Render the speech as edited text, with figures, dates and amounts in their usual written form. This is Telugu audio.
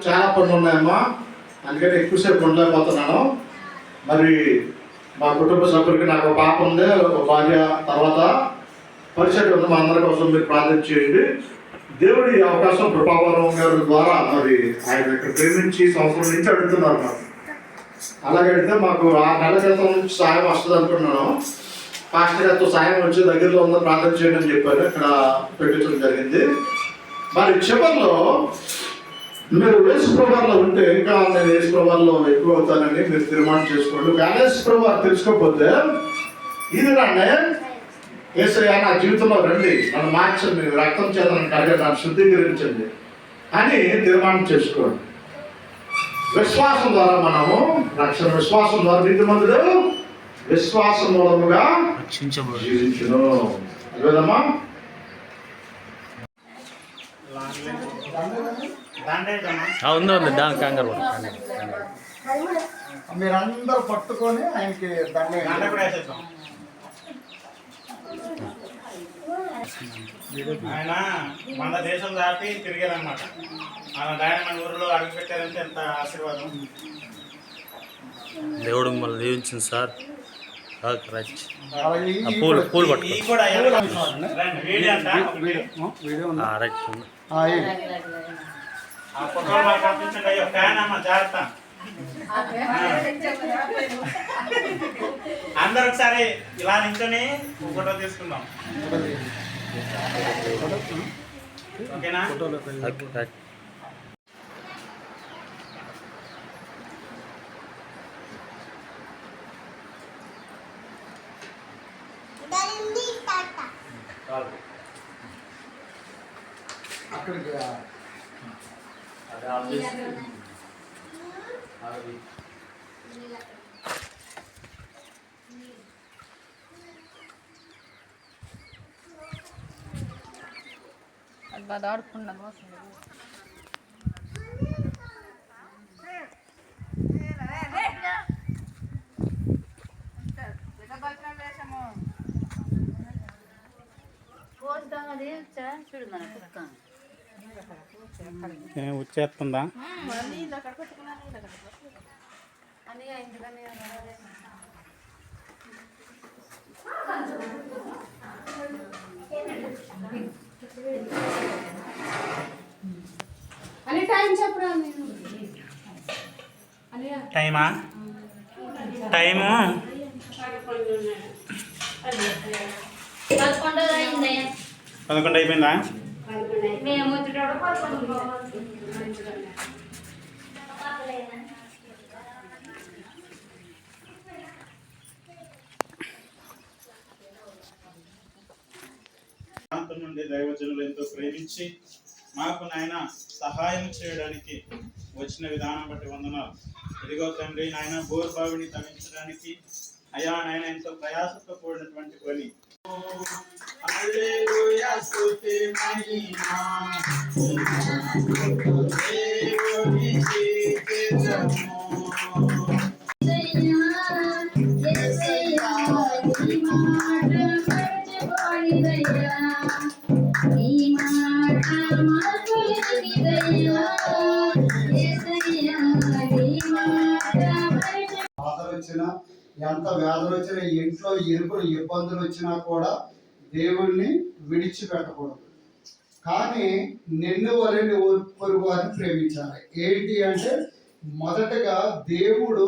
చాలా పనులు ఉన్నాయమ్మా, అందుకని ఎక్కువసేపు ఉండలేకపోతున్నాను. మరి మా కుటుంబ సభ్యులకి నాకు ఒక పాప ఉంది, ఒక భార్య, తర్వాత పరిచయం ఉంది. మా అందరి కోసం మీరు ప్రార్థన చేయండి. దేవుడి అవకాశం కృపావరం గారి ద్వారా మరి ఆయన ఇక్కడ ప్రేమించి సంవత్సరం నుంచి అడుగుతున్నారు మాకు. అలాగే అడిగితే మాకు 6 నెలల క్రితం నుంచి సాయం వస్తుంది అనుకున్నాను. పాస్టర్ గారితో సాయం వచ్చి దగ్గరలో ఉందో ప్రార్థన చేయండి అని చెప్పారు. ఇక్కడ పెట్టించడం జరిగింది. మరి చివరిలో మీరు యేసు ప్రభువులో ఉంటే ఇంకా నేను యేసు ప్రభువులో ఎక్కువ అవుతానని మీరు తీర్మానం చేసుకోండి. యేసు ప్రభువు తెలుసుకోకపోతే ఇది రండి, యేసయ్య నా జీవితంలో రండి, నన్ను మార్చండి, రక్తం చేత కడిగి నన్ను శుద్ధీకరించండి అని తీర్మానం చేసుకోండి. విశ్వాసం ద్వారా మనము రక్షణ, విశ్వాసం ద్వారా నీతిమంతుడు విశ్వాసం మూలముగా జీవించును. అదేదమ్మా మీరందరూ పట్టుకొని ఆయనకి ఆయన మన దేశం దాటి తిరిగారనమాట. ఆయన మన ఊరిలో అడుగు పెట్టారంటే ఎంత ఆశీర్వాదం. దేవుడు మిమ్మల్ని దీవించింది సార్. పూలు జాగ్రత్త. అందరు ఒకసారి ఇలా నించుని ఫోటో తీసుకుందాం, ఓకేనా? అక్కడికి అది ఆడుకున్నాను. వచ్చేస్తుందా? టైమా? టైము 11 అయిపోయిందా? ప్రాంతం నుండి దైవజనులు ఎంతో ప్రేమించి మాకు నాయన సహాయం చేయడానికి వచ్చిన విధానం బట్టి వందనాలు. ఇదిగో తండ్రి నాయన బోర్బావిని తవ్వించడానికి అయ్యా నాయన ఎంతో ప్రయాసంతో కూడినటువంటి పని. వచ్చినా ఎంత వ్యాధులు వచ్చినా, ఇంట్లో ఇరుకులు ఇబ్బందులు వచ్చినా కూడా దేవుణ్ణి విడిచిపెట్టకూడదు. కానీ నిన్ను వలని పొరుగు వారిని ప్రేమించాలి. ఏంటి అంటే మొదటగా దేవుడు